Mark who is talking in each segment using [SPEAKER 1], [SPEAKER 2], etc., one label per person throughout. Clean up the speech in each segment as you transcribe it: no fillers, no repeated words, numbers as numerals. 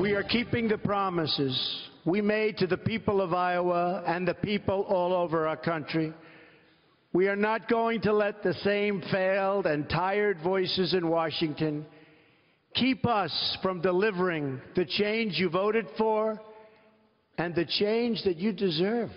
[SPEAKER 1] We are keeping the promises we made to the people of Iowa and the people all over our country. We are not going to let the same failed and tired voices in Washington keep us from delivering the change you voted for and the change that you deserve.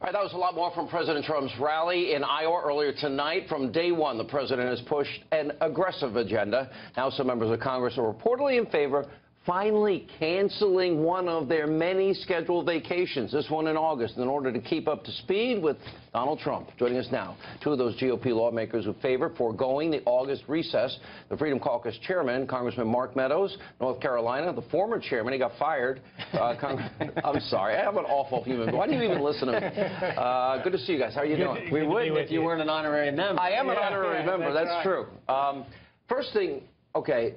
[SPEAKER 2] All right, that was a lot more from President Trump's rally in Iowa earlier tonight. From day one, the president has pushed an aggressive agenda. Now some members of Congress are reportedly in favor finally canceling one of their many scheduled vacations, this one in August, in order to keep up to speed with Donald Trump. Joining us now, two of those GOP lawmakers who favor foregoing the August recess. The Freedom Caucus chairman, Congressman Mark Meadows, North Carolina, the former chairman, he got fired. I'm sorry, I'm an awful human being. Why do you even listen to me? Good to see you guys. How are you doing?
[SPEAKER 3] We would if you weren't an honorary member.
[SPEAKER 2] I am an honorary member, that's true. First thing, okay,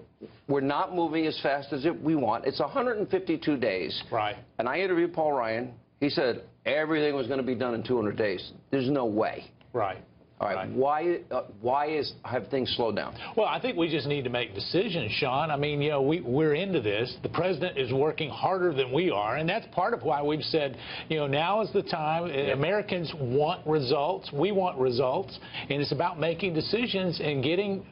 [SPEAKER 2] we're not moving as fast as we want. It's 152 days.
[SPEAKER 3] Right.
[SPEAKER 2] And I interviewed Paul Ryan. He said everything was going to be done in 200 days. There's no way.
[SPEAKER 3] Right.
[SPEAKER 2] All right. Why have things slowed down?
[SPEAKER 3] Well, I think we just need to make decisions, Sean. I mean, you know, we're into this. The president is working harder than we are, and that's part of why we've said, you know, now is the time. Yeah. Americans want results. We want results, and it's about making decisions and getting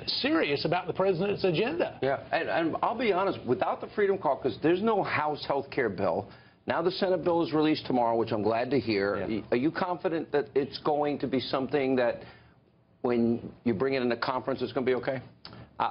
[SPEAKER 3] serious about the president's agenda.
[SPEAKER 2] Yeah, and I'll be honest, without the Freedom Caucus, there's no House health care bill. Now the Senate bill is released tomorrow, which I'm glad to hear. Yeah. Are you confident that it's going to be something that when you bring it into conference, it's going to be okay?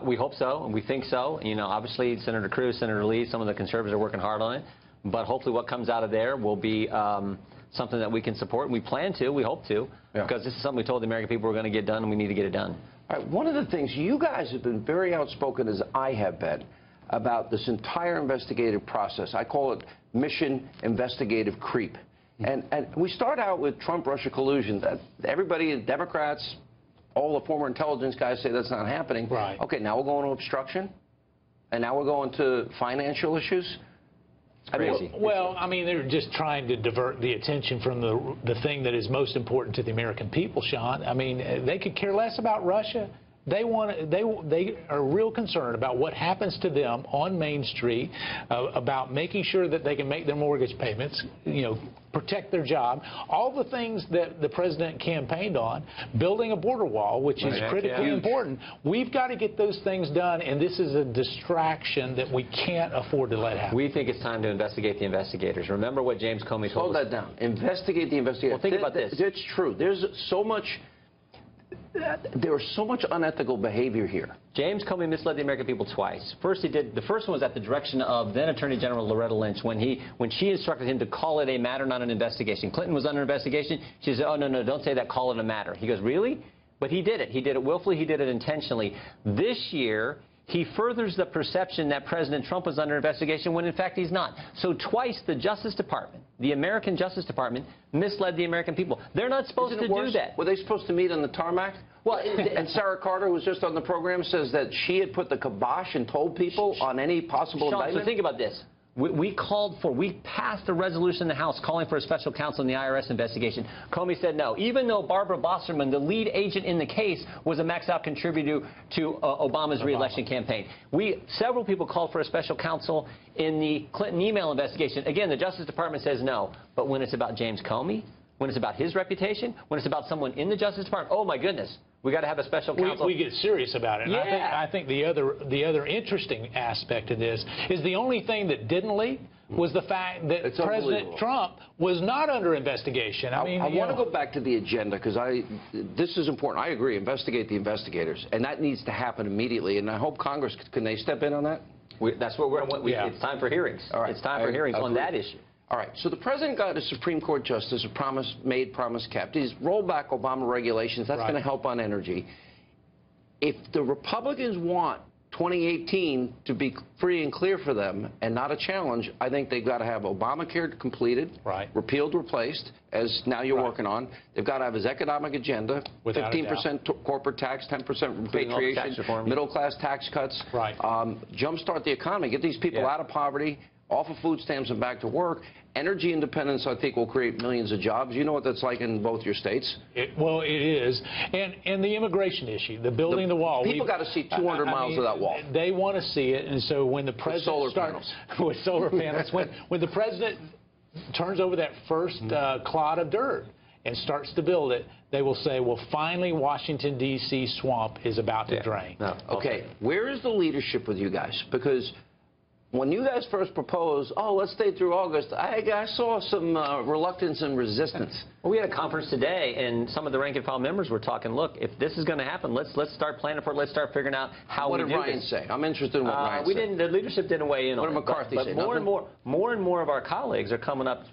[SPEAKER 4] We hope so, and we think so. You know, obviously, Senator Cruz, Senator Lee, some of the conservatives are working hard on it. But hopefully what comes out of there will be something that we can support. We plan to. We hope to. Yeah. Because this is something we told the American people we're going to get done, and we need to get it done.
[SPEAKER 2] All right, one of the things you guys have been very outspoken, as I have been, about this entire investigative process. I call it mission investigative creep. And we start out with Trump-Russia collusion. That everybody, Democrats, all the former intelligence guys say that's not happening.
[SPEAKER 3] Right.
[SPEAKER 2] Okay, now we're going to obstruction, and now we're going to financial issues.
[SPEAKER 4] It's crazy.
[SPEAKER 3] Well, I mean, they're just trying to divert the attention from the thing that is most important to the American people, Sean. I mean, they could care less about Russia. They are real concerned about what happens to them on Main Street, about making sure that they can make their mortgage payments, you know, protect their job, all the things that the president campaigned on, building a border wall, which is critically important. We've got to get those things done, and this is a distraction that we can't afford to let happen.
[SPEAKER 4] We think it's time to investigate the investigators. Remember what James Comey told us?
[SPEAKER 2] Hold that down. Investigate the investigators.
[SPEAKER 4] Well, think about this.
[SPEAKER 2] It's true. There's so much... There was so much unethical behavior here.
[SPEAKER 4] James Comey misled the American people twice. First, he did. The first one was at the direction of then Attorney General Loretta Lynch when she instructed him to call it a matter, not an investigation. Clinton was under investigation. She said, "Oh no, don't say that. Call it a matter." He goes, "Really?" But he did it. He did it willfully. He did it intentionally. This year, he furthers the perception that President Trump was under investigation when, in fact, he's not. So twice the Justice Department, the American Justice Department, misled the American people. They're not supposed to do that.
[SPEAKER 2] Were they supposed to meet on the tarmac? Well, and Sarah Carter, who was just on the program, says that she had put the kibosh and told people on any possible indictment.
[SPEAKER 4] So think about this. We passed a resolution in the House calling for a special counsel in the IRS investigation. Comey said no, even though Barbara Bosserman, the lead agent in the case, was a maxed-out contributor to Obama's re-election campaign. Several people called for a special counsel in the Clinton email investigation. Again, the Justice Department says no. But when it's about James Comey, when it's about his reputation, when it's about someone in the Justice Department, oh my goodness, we got to have a special counsel.
[SPEAKER 3] We get serious about it.
[SPEAKER 4] Yeah.
[SPEAKER 3] And I think the other interesting aspect of this is the only thing that didn't leak was the fact that President Trump was not under investigation. I want
[SPEAKER 2] to go back to the agenda because this is important. I agree. Investigate the investigators, and that needs to happen immediately. And I hope Congress can they step in on that.
[SPEAKER 4] That's what it's time for hearings.
[SPEAKER 2] All right.
[SPEAKER 4] It's time for hearings on that issue.
[SPEAKER 2] All right, so the president got a Supreme Court justice, a promise made, promise kept. He's rolled back Obama regulations. That's going to help on energy. If the Republicans want 2018 to be free and clear for them and not a challenge, I think they've got to have Obamacare completed, repealed, replaced, as now you're working on. They've got to have his economic agenda, 15% corporate tax, 10% repatriation, middle-class tax cuts, jumpstart the economy, get these people out of poverty, off of food stamps and back to work. Energy independence, I think, will create millions of jobs. You know what that's like in both your states.
[SPEAKER 3] Well, it is. And the immigration issue, the building the wall.
[SPEAKER 2] People got to see 200 miles of that wall.
[SPEAKER 3] They want to see it. And so when the president starts with solar panels, when the president turns over that first clod of dirt and starts to build it, they will say, well, finally, Washington, D.C. swamp is about to drain.
[SPEAKER 2] No. Okay, where is the leadership with you guys? Because when you guys first proposed, oh, let's stay through August, I saw some reluctance and resistance.
[SPEAKER 4] Well, we had a conference today, and some of the rank-and-file members were talking, look, if this is going to happen, let's start planning for it. Let's start figuring out how we do this.
[SPEAKER 2] What did Ryan say? I'm interested in what Ryan said.
[SPEAKER 4] The leadership didn't weigh in on it.
[SPEAKER 2] What did McCarthy say?
[SPEAKER 4] But more and more of our colleagues are coming up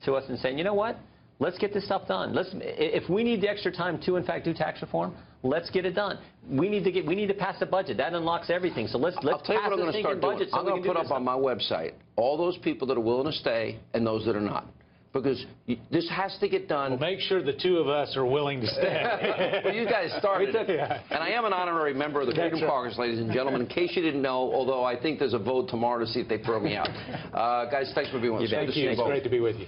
[SPEAKER 4] to us and saying, you know what? Let's get this stuff done. If we need the extra time to, in fact, do tax reform, let's get it done. We need to pass the budget. That unlocks everything. So let's pass the thinking budget.
[SPEAKER 2] I'm going to put up on my website all those people that are willing to stay and those that are not. Because this has to get done.
[SPEAKER 3] Well, make sure the two of us are willing to stay.
[SPEAKER 2] Well, you guys started it. And I am an honorary member of the Freedom Caucus, ladies and gentlemen, in case you didn't know, although I think there's a vote tomorrow to see if they throw me out. Guys, thanks for being with us.
[SPEAKER 3] Thank you. It's great to be with you.